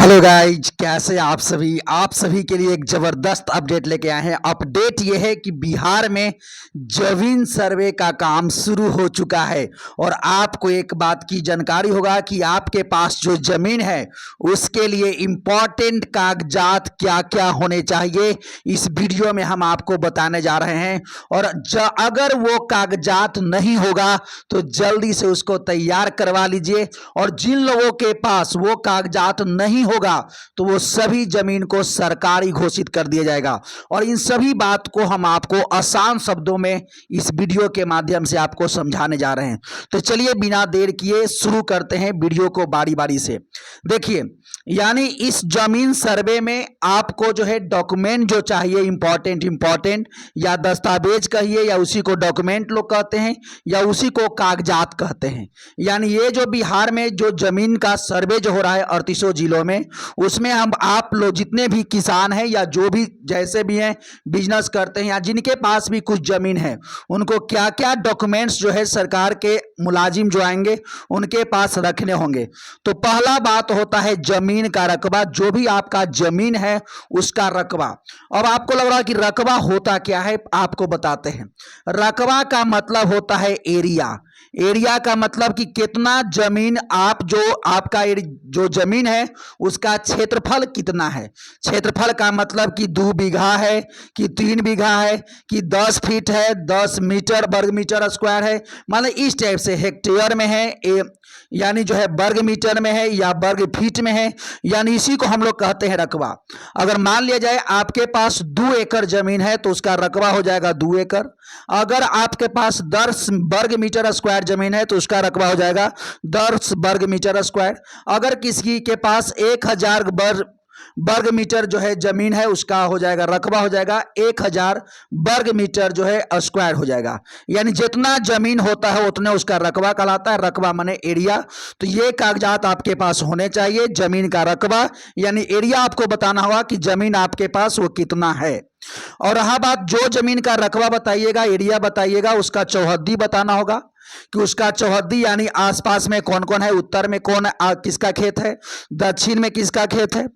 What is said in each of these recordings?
Hello guys, कैसे आप सभी के लिए एक जबरदस्त अपडेट लेके आए हैं। अपडेट ये है कि बिहार में जमीन सर्वे का काम शुरू हो चुका है और आपको एक बात की जानकारी होगा कि आपके पास जो जमीन है उसके लिए इम्पोर्टेंट कागजात क्या क्या होने चाहिए, इस वीडियो में हम आपको बताने जा रहे हैं। और अगर वो कागजात नहीं होगा तो जल्दी से उसको तैयार करवा लीजिए, और जिन लोगों के पास वो कागजात नहीं होगा तो वो सभी जमीन को सरकारी घोषित कर दिया जाएगा। और इन सभी बात को हम आपको आसान शब्दों में इस वीडियो के माध्यम से आपको समझाने जा रहे हैं। तो चलिए बिना देर किए शुरू करते हैं वीडियो को बारी बारी से। देखिए, यानी इस जमीन सर्वे में आपको जो है डॉक्यूमेंट जो चाहिए इंपॉर्टेंट या दस्तावेज कहिए या उसी को डॉक्यूमेंट लोग कहते हैं या उसी को कागजात कहते हैं। यानी ये जो बिहार में जो जमीन का सर्वे जो हो रहा है 38 जिलों में, उसमें हम आप लोग जितने भी किसान हैं या जो भी जैसे भी हैं बिजनेस करते हैं या जिनके पास भी कुछ जमीन है, उनको क्या क्या डॉक्यूमेंट्स जो है सरकार के मुलाजिम जो आएंगे उनके पास रखने होंगे। तो पहला बात होता है जमीन का रकबा। जो भी आपका जमीन है उसका रकबा। अब आपको लग रहा है कि रकबा होता क्या है, आपको बताते हैं। रकबा का मतलब होता है एरिया। एरिया का मतलब कि कितना जमीन आप जो आपका जो जमीन है उसका क्षेत्रफल कितना है। क्षेत्रफल का मतलब कि 2 बीघा है कि 3 बीघा है कि 10 फीट है, 10 मीटर वर्ग मीटर स्क्वायर है, मतलब इस टाइप से हेक्टेयर में है यानी जो है वर्ग मीटर में है या वर्ग फीट में है, यानी इसी को हम लोग कहते हैं रकबा। अगर मान लिया जाए आपके पास 2 एकड़ जमीन है तो उसका रकबा हो जाएगा 2 एकड़। अगर आपके पास 10 वर्ग मीटर स्क्वायर जमीन है तो उसका रकबा हो जाएगा 10 वर्ग मीटर स्क्वायर। अगर किसी के पास 1000 वर्ग मीटर जो है जमीन है उसका हो जाएगा रकबा हो जाएगा 1000 वर्ग मीटर जो है स्क्वायर हो जाएगा। यानी जितना जमीन होता है उतने उसका रकबा कहलाता है। रकबा माने एरिया। तो ये कागजात आपके पास होने चाहिए, जमीन का रकबा यानी एरिया आपको बताना होगा कि जमीन आपके पास वो कितना है। और रहा बात, जो जमीन का रकबा बताइएगा, एरिया बताइएगा, उसका चौहद्दी बताना होगा कि उसका चौहद्दी यानी आसपास में कौन कौन है, उत्तर में कौन किसका खेत है, दक्षिण में किसका खेत है,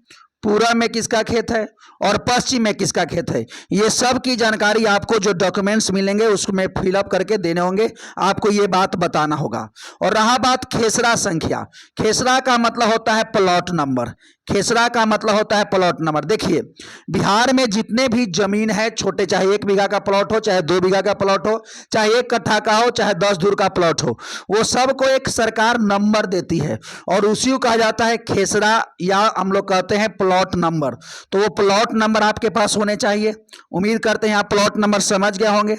पूर्व में किसका खेत है और पश्चिम में किसका खेत है। ये सब की जानकारी आपको जो डॉक्यूमेंट्स मिलेंगे उसमें फिलअप करके देने होंगे, आपको ये बात बताना होगा। और रहा बात खेसरा संख्या। खेसरा का मतलब होता है प्लॉट नंबर। खेसरा का मतलब होता है प्लॉट नंबर। देखिए, बिहार में जितने भी जमीन है, छोटे चाहे 1 बीघा का प्लॉट हो, चाहे 2 बीघा का प्लॉट हो, चाहे 1 कट्ठा का हो, चाहे 10 धुर का प्लॉट हो, वो सबको एक सरकार नंबर देती है और उसी को कहा जाता है खेसरा या हम लोग कहते हैं प्लॉट नंबर। तो वो प्लॉट नंबर आपके पास होने चाहिए। उम्मीद करते हैं आप प्लॉट नंबर समझ गए होंगे।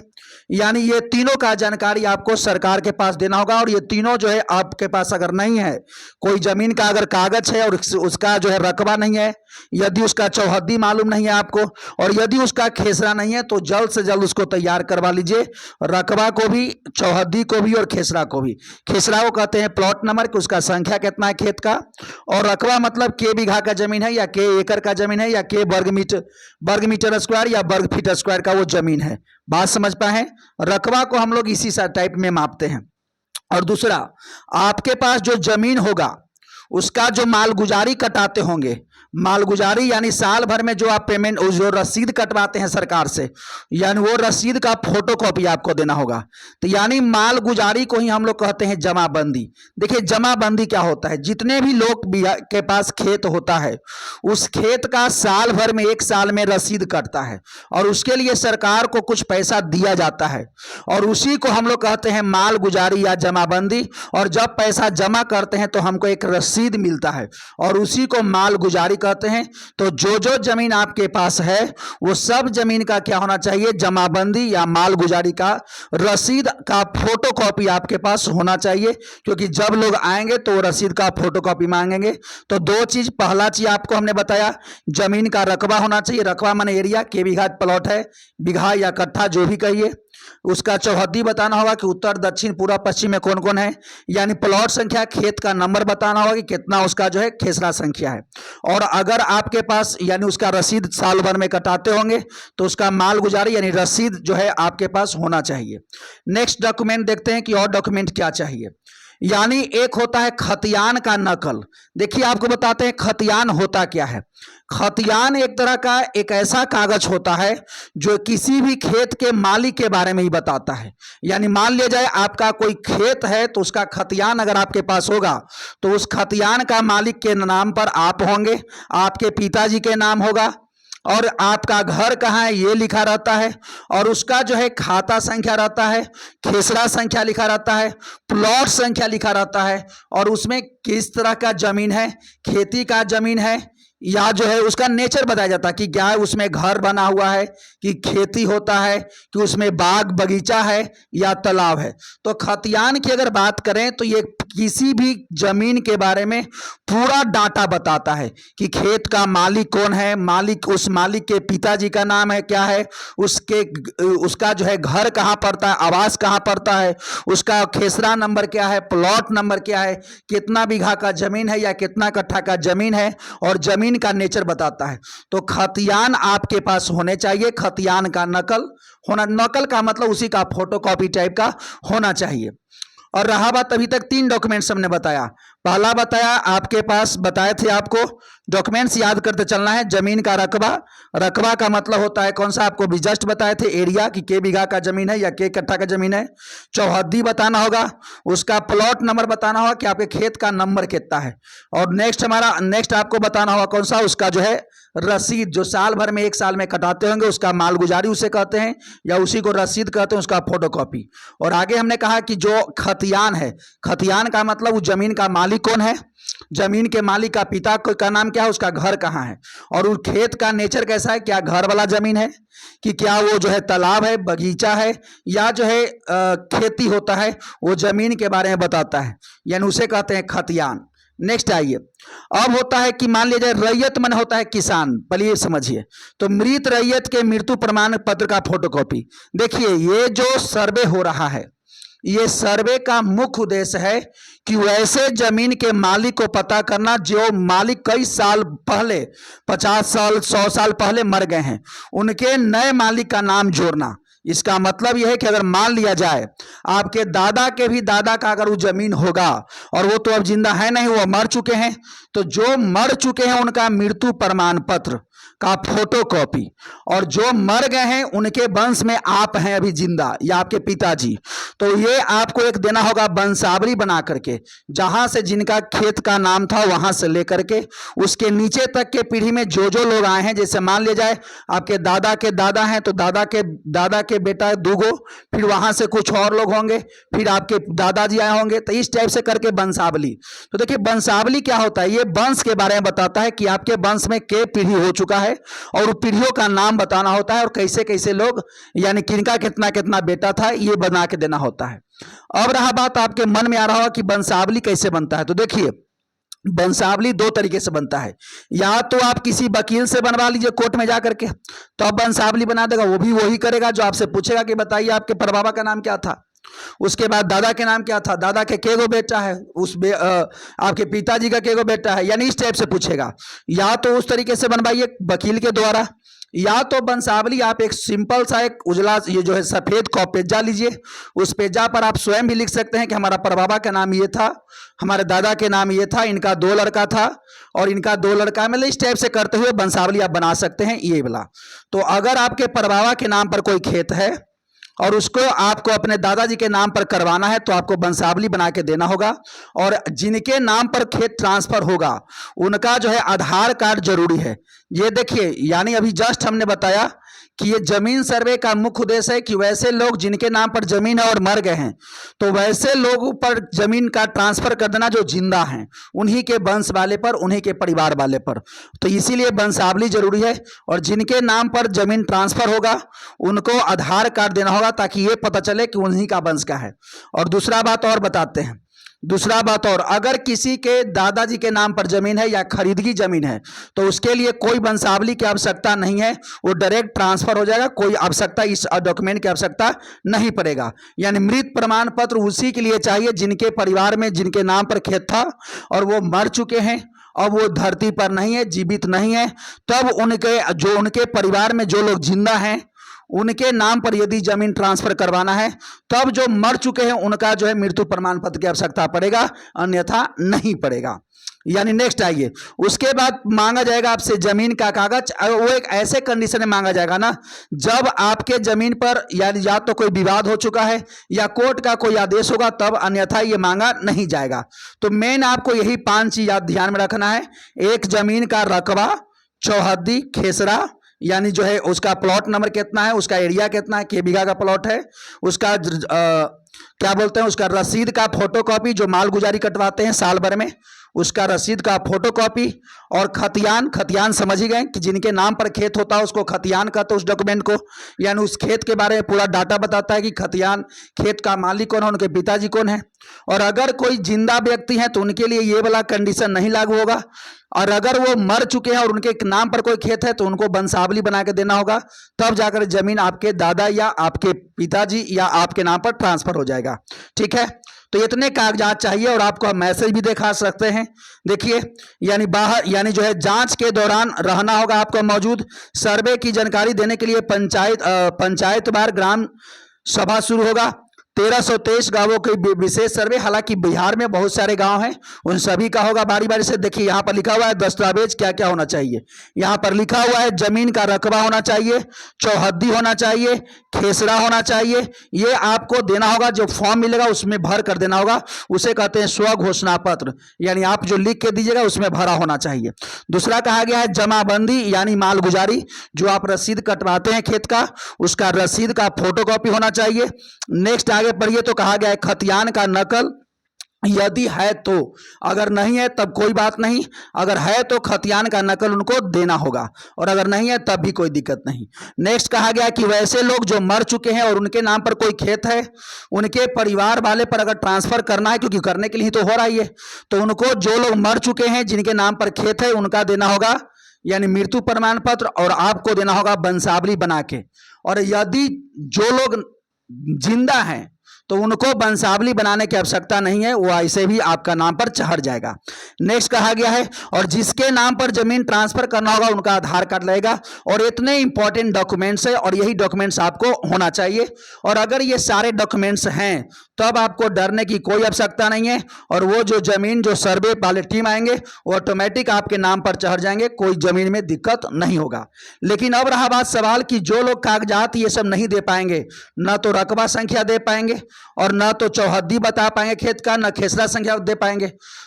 यानी ये तीनों का जानकारी आपको सरकार के पास देना होगा। और ये तीनों जो है आपके पास अगर नहीं है, कोई जमीन का अगर कागज है और उसका जो है रकबा नहीं है, यदि उसका चौहद्दी मालूम नहीं है आपको और यदि उसका खेसरा नहीं है, तो जल्द से जल्द उसको तैयार करवा लीजिए। रकबा को भी, चौहद्दी को भी और खेसरा को भी। खेसरा को कहते हैं प्लॉट नंबर कि उसका संख्या कितना है खेत का, और रकबा मतलब के बीघा का जमीन है या के एकड़ का जमीन है या के वर्ग मीटर स्क्वायर या वर्ग फीट स्क्वायर का वो जमीन है। बात समझ पाए? रकबा को हम लोग इसी टाइप में मापते हैं। और दूसरा, आपके पास जो जमीन होगा उसका जो मालगुजारी कटाते होंगे, मालगुजारी यानी साल भर में जो आप पेमेंट जो रसीद कटवाते हैं सरकार से, यानी वो रसीद का फोटोकॉपी आपको देना होगा। तो यानी मालगुजारी को ही हम लोग कहते हैं जमाबंदी। देखिए, जमाबंदी क्या होता है, जितने भी लोग के पास खेत होता है उस खेत का साल भर में 1 साल में रसीद कटता है और उसके लिए सरकार को कुछ पैसा दिया जाता है और उसी को हम लोग कहते हैं मालगुजारी या जमाबंदी। और जब पैसा जमा करते हैं तो हमको एक रसीद मिलता है और उसी को मालगुजारी कहते हैं। तो जो जमीन आपके पास है वो सब जमीन का क्या होना चाहिए, जमाबंदी या मालगुजारी का रसीद का फोटोकॉपी आपके पास होना चाहिए, क्योंकि जब लोग आएंगे तो रसीद का फोटोकॉपी मांगेंगे। तो 2 चीज, पहला चीज आपको हमने बताया, जमीन का रकबा होना चाहिए। रकबा माने एरिया, के बीघा प्लॉट है, बीघा या कट्ठा जो भी कहिए। उसका चौहद्दी बताना होगा कि उत्तर दक्षिण पूर्व पश्चिम में कौन कौन है, यानी प्लॉट संख्या, खेत का नंबर बताना होगा कि कितना उसका जो है खेसरा संख्या है। और अगर आपके पास यानी उसका रसीद साल भर में कटाते होंगे तो उसका मालगुजारी यानी रसीद जो है आपके पास होना चाहिए। नेक्स्ट डॉक्यूमेंट देखते हैं कि और डॉक्यूमेंट क्या चाहिए। यानी एक होता है खतियान का नकल। देखिए आपको बताते हैं खतियान होता क्या है। खतियान एक तरह का एक ऐसा कागज होता है जो किसी भी खेत के मालिक के बारे में ही बताता है। यानी मान लिया जाए आपका कोई खेत है तो उसका खतियान अगर आपके पास होगा तो उस खतियान का मालिक के नाम पर आप होंगे, आपके पिताजी के नाम होगा, और आपका घर कहाँ है ये लिखा रहता है, और उसका जो है खाता संख्या रहता है, खेसरा संख्या लिखा रहता है, प्लॉट संख्या लिखा रहता है, और उसमें किस तरह का जमीन है, खेती का जमीन है या जो है उसका नेचर बताया जाता है कि क्या है, उसमें घर बना हुआ है कि खेती होता है कि उसमें बाग बगीचा है या तालाब है। तो खतियान की अगर बात करें तो ये किसी भी जमीन के बारे में पूरा डाटा बताता है कि खेत का मालिक कौन है, मालिक उस मालिक के पिताजी का नाम है क्या है, उसका जो है घर कहाँ पड़ता है, आवास कहाँ पड़ता है, उसका खेसरा नंबर क्या है, प्लॉट नंबर क्या है, कितना बीघा का जमीन है या कितना कट्ठा का जमीन है, और जमीन का नेचर बताता है। तो खतियान आपके पास होने चाहिए, खतियान का नकल होना, नकल का मतलब उसी का फोटोकॉपी टाइप का होना चाहिए। और रहा बात अभी तक 3 डॉक्यूमेंट्स हमने बताया। पहला बताया आपके पास, बताए थे आपको डॉक्यूमेंट्स याद करते चलना है। जमीन का रकबा, रकबा का मतलब होता है कौन सा, आपको भी जस्ट बताए थे एरिया कि के बीघा का जमीन है या के कट्ठा का जमीन है। चौहद्दी बताना होगा, उसका प्लॉट नंबर बताना होगा कि आपके खेत का नंबर कितना है। और नेक्स्ट आपको बताना होगा कौन सा, उसका जो है रसीद, जो साल भर में 1 साल में कटाते होंगे उसका मालगुजारी उसे कहते हैं या उसी को रसीद कहते हैं, उसका फोटोकॉपी। और आगे हमने कहा कि जो खतियान है, खतियान का मतलब उस जमीन का मालिक कौन है, जमीन के मालिक का पिता का नाम क्या है, उसका घर कहाँ है, और उस खेत का नेचर कैसा है, क्या घर वाला जमीन है कि क्या वो जो है तालाब है, बगीचा है या जो है खेती होता है, वो जमीन के बारे में बताता है, यानी उसे कहते हैं खतियान। नेक्स्ट आइए, अब होता है कि मान लीजिए रैयत मन होता है किसान, पहले ये समझिए। तो मृत रैयत के मृत्यु प्रमाण पत्र का फोटोकॉपी। देखिए ये जो सर्वे हो रहा है, ये सर्वे का मुख्य उद्देश्य है कि वैसे जमीन के मालिक को पता करना जो मालिक कई साल पहले, 50 साल 100 साल पहले मर गए हैं, उनके नए मालिक का नाम जोड़ना। इसका मतलब यह है कि अगर मान लिया जाए आपके दादा के भी दादा का अगर वो जमीन होगा और वो तो अब जिंदा है नहीं, वो मर चुके हैं, तो जो मर चुके हैं उनका मृत्यु प्रमाण पत्र का फोटोकॉपी, और जो मर गए हैं उनके वंश में आप हैं अभी जिंदा या आपके पिताजी, तो ये आपको एक देना होगा वंशावली बना करके, जहां से जिनका खेत का नाम था वहां से लेकर के उसके नीचे तक के पीढ़ी में जो जो लोग आए हैं, जैसे मान लिया जाए आपके दादा के दादा हैं तो दादा के बेटा 2 गो, फिर वहां से कुछ और लोग होंगे, फिर आपके दादाजी आए होंगे, तो इस टाइप से करके वंशावली। तो देखिए वंशावली क्या होता है, ये वंश के बारे में बताता है कि आपके वंश में के पीढ़ी हो चुका है, और पीढ़ियों का नाम बताना होता है और कैसे कैसे लोग, यानी किनका कितना कितना बेटा था, ये बना के देना होता है। अब रहा बात, आपके मन में आ रहा होगा कि वंशावली कैसे बनता है। तो देखिए वंशावली 2 तरीके से बनता है, या तो आप किसी वकील से बनवा लीजिए कोर्ट में जाकर के, तो अब वंशावली बना देगा, वो भी वही करेगा जो आपसे पूछेगा कि बताइए आपके परबाबा का नाम क्या था, उसके बाद दादा के नाम क्या था, दादा के गो बेटा है, आपके पिताजी का गो बेटा है, यानी इस टाइप से पूछेगा। या तो उस तरीके से बनवाइए वकील के द्वारा, या तो वंशावली आप एक सिंपल सा एक उजला, ये जो है सफेद पेजा लीजिए, उस पेजा पर आप स्वयं भी लिख सकते हैं कि हमारा परबाबा का नाम ये था, हमारे दादा के नाम ये था, इनका 2 लड़का था और इनका 2 लड़का, मतलब इस टाइप से करते हुए वंशावली आप बना सकते हैं ये वाला। तो अगर आपके परबाबा के नाम पर कोई खेत है और उसको आपको अपने दादाजी के नाम पर करवाना है, तो आपको वंशावली बना के देना होगा, और जिनके नाम पर खेत ट्रांसफर होगा उनका जो है आधार कार्ड जरूरी है। ये देखिए, यानी अभी जस्ट हमने बताया कि ये जमीन सर्वे का मुख्य उद्देश्य है कि वैसे लोग जिनके नाम पर जमीन है और मर गए हैं, तो वैसे लोगों पर जमीन का ट्रांसफर कर देना जो जिंदा हैं, उन्हीं के वंश वाले पर, उन्हीं के परिवार वाले पर। तो इसीलिए वंशावली जरूरी है, और जिनके नाम पर जमीन ट्रांसफर होगा उनको आधार कार्ड देना होगा ताकि ये पता चले कि उन्हीं का वंश का है। और दूसरा बात और बताते हैं, दूसरा बात और, अगर किसी के दादाजी के नाम पर जमीन है या खरीदगी जमीन है तो उसके लिए कोई वंशावली की आवश्यकता नहीं है, वो डायरेक्ट ट्रांसफर हो जाएगा, कोई आवश्यकता इस डॉक्यूमेंट की आवश्यकता नहीं पड़ेगा। यानी मृत प्रमाण पत्र उसी के लिए चाहिए जिनके परिवार में जिनके नाम पर खेत था और वो मर चुके हैं, अब वो धरती पर नहीं है, जीवित नहीं है, तब उनके परिवार में जो लोग जिंदा हैं उनके नाम पर यदि जमीन ट्रांसफर करवाना है तब जो मर चुके हैं उनका जो है मृत्यु प्रमाण पत्र की आवश्यकता पड़ेगा, अन्यथा नहीं पड़ेगा। यानी नेक्स्ट आइए, उसके बाद मांगा जाएगा आपसे जमीन का कागज। वो एक ऐसे कंडीशन में मांगा जाएगा ना जब आपके जमीन पर यानी या तो कोई विवाद हो चुका है या कोर्ट का कोई आदेश होगा, तब अन्यथा ये मांगा नहीं जाएगा। तो मेन आपको यही 5 चीज याद ध्यान में रखना है। एक, जमीन का रकबा, चौहद्दी, खेसरा यानी जो है उसका प्लॉट नंबर कितना है, उसका एरिया कितना है, के बीघा का प्लॉट है, उसका क्या बोलते हैं उसका रसीद का फोटोकॉपी जो माल गुजारी कटवाते हैं साल भर में, उसका रसीद का फोटोकॉपी, और खतियान। खतियान समझ ही गए कि जिनके नाम पर खेत होता है उसको खतियान कहते हैं उस डॉक्यूमेंट को, यानी उस खेत के बारे में पूरा डाटा बताता है कि खतियान खेत का मालिक कौन है, उनके पिताजी कौन है। और अगर कोई जिंदा व्यक्ति है तो उनके लिए ये वाला कंडीशन नहीं लागू होगा, और अगर वो मर चुके हैं और उनके नाम पर कोई खेत है तो उनको वंशावली बना के देना होगा, तब जाकर जमीन आपके दादा या आपके पिताजी या आपके नाम पर ट्रांसफर हो जाएगा। ठीक है, तो इतने कागजात चाहिए। और आपको हम मैसेज भी दिखा सकते हैं, देखिए, यानी बाहर यानी जो है जांच के दौरान रहना होगा आपको मौजूद। सर्वे की जानकारी देने के लिए पंचायत बार ग्राम सभा शुरू होगा। 1323 गांवों के विशेष सर्वे, हालांकि बिहार में बहुत सारे गांव हैं, उन सभी का होगा बारी बारी से। देखिए यहाँ पर लिखा हुआ है दस्तावेज क्या क्या होना चाहिए। यहाँ पर लिखा हुआ है जमीन का रकबा होना चाहिए, चौहद्दी होना चाहिए, खेसरा होना चाहिए। ये आपको देना होगा, जो फॉर्म मिलेगा उसमें भर कर देना होगा, उसे कहते हैं स्व घोषणा पत्र, यानी आप जो लिख के दीजिएगा उसमें भरा होना चाहिए। दूसरा कहा गया है जमाबंदी यानी माल गुजारी, जो आप रसीद कटवाते हैं खेत का, उसका रसीद का फोटोकॉपी होना चाहिए। नेक्स्ट आगे पढ़िए तो कहा गया है खतियान का नकल, यदि है तो, अगर नहीं है तब कोई बात नहीं, अगर है तो खतियान का नकल उनको देना होगा, और अगर नहीं है तब भी कोई दिक्कत नहीं। नेक्स्ट कहा गया कि वैसे लोग जो मर चुके हैं और उनके नाम पर कोई खेत है, उनके परिवार वाले पर अगर ट्रांसफर करना है, क्योंकि करने के लिए तो हो रहा ही है, तो उनको जो लोग मर चुके हैं जिनके नाम पर खेत है उनका देना होगा यानी मृत्यु प्रमाण पत्र, और आपको देना होगा वंशावली बना के। और यदि जो लोग जिंदा हैं तो उनको वंशावली बनाने की आवश्यकता नहीं है, वो ऐसे भी आपका नाम पर चढ़ जाएगा। नेक्स्ट कहा गया है और जिसके नाम पर जमीन ट्रांसफर करना होगा उनका आधार कार्ड लगेगा। और इतने इंपॉर्टेंट डॉक्यूमेंट्स है और यही डॉक्यूमेंट्स आपको होना चाहिए। और अगर ये सारे डॉक्यूमेंट्स हैं तब आपको डरने की कोई आवश्यकता नहीं है, और वो जो जमीन जो सर्वे वाले टीम आएंगे वो ऑटोमेटिक आपके नाम पर चढ़ जाएंगे, कोई जमीन में दिक्कत नहीं होगा। लेकिन अब रहा बात सवाल कि जो लोग कागजात ये सब नहीं दे पाएंगे, न तो रकबा संख्या दे पाएंगे और न तो चौहद्दी बता पाएंगे खेत का, न खेसरा संख्या दे पाएंगे,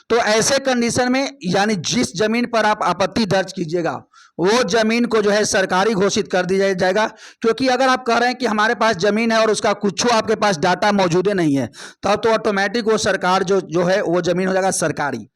तो ऐसे कंडीशन में यानी जिस जमीन पर आप आपत्ति दर्ज कीजिएगा वो जमीन को जो है सरकारी घोषित कर दिया जाएगा। क्योंकि अगर आप कह रहे हैं कि हमारे पास जमीन है और उसका कुछ आपके पास डाटा मौजूद नहीं है, तब तो ऑटोमेटिक वो सरकार जो है वो जमीन हो जाएगा सरकारी।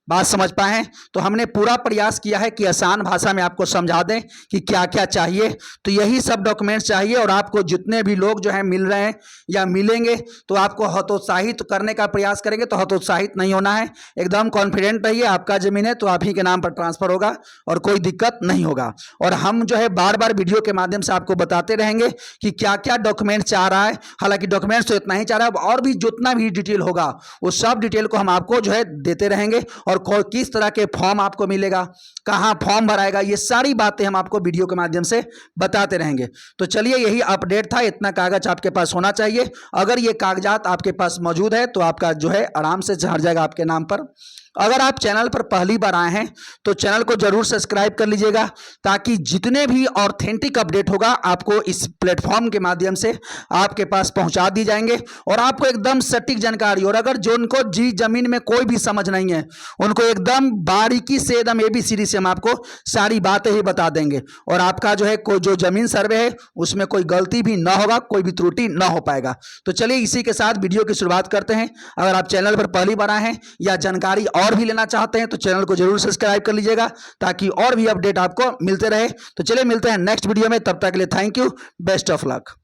बात समझ पाए हैं? तो हमने पूरा प्रयास किया है कि आसान भाषा में आपको समझा दें कि क्या क्या चाहिए। तो यही सब डॉक्यूमेंट्स चाहिए, और आपको जितने भी लोग जो हैं मिल रहे हैं या मिलेंगे तो आपको हतोत्साहित करने का प्रयास करेंगे, तो हतोत्साहित नहीं होना है, एकदम कॉन्फिडेंट रहिए। आपका जमीन है तो आप ही के नाम पर ट्रांसफर होगा और कोई दिक्कत नहीं होगा। और हम जो है बार बार वीडियो के माध्यम से आपको बताते रहेंगे कि क्या क्या डॉक्यूमेंट चाह रहा है। हालांकि डॉक्यूमेंट्स तो इतना ही चाह रहा है, और भी जितना भी डिटेल होगा वो सब डिटेल को हम आपको जो है देते रहेंगे। और किस तरह के फॉर्म आपको मिलेगा, कहां फॉर्म भराएगा, ये सारी बातें हम आपको वीडियो के माध्यम से बताते रहेंगे। तो चलिए यही अपडेट था, इतना कागज आपके पास होना चाहिए। अगर ये कागजात आपके पास मौजूद है तो आपका जो है आराम से चढ़ जाएगा आपके नाम पर। अगर आप चैनल पर पहली बार आए हैं तो चैनल को जरूर सब्सक्राइब कर लीजिएगा, ताकि जितने भी ऑथेंटिक अपडेट होगा आपको इस प्लेटफॉर्म के माध्यम से आपके पास पहुंचा दी जाएंगे, और आपको एकदम सटीक जानकारी। और अगर जो उनको जी जमीन में कोई भी समझ नहीं है उनको एकदम बारीकी से एकदम ABCD से हम आपको सारी बातें ही बता देंगे, और आपका जो है जो जमीन सर्वे है उसमें कोई गलती भी ना होगा, कोई भी त्रुटि ना हो पाएगा। तो चलिए इसी के साथ वीडियो की शुरुआत करते हैं। अगर आप चैनल पर पहली बार आए हैं या जानकारी और भी लेना चाहते हैं तो चैनल को जरूर सब्सक्राइब कर लीजिएगा, ताकि और भी अपडेट आपको मिलते रहे। तो चलिए मिलते हैं नेक्स्ट वीडियो में, तब तक के लिए thank you, best of luck.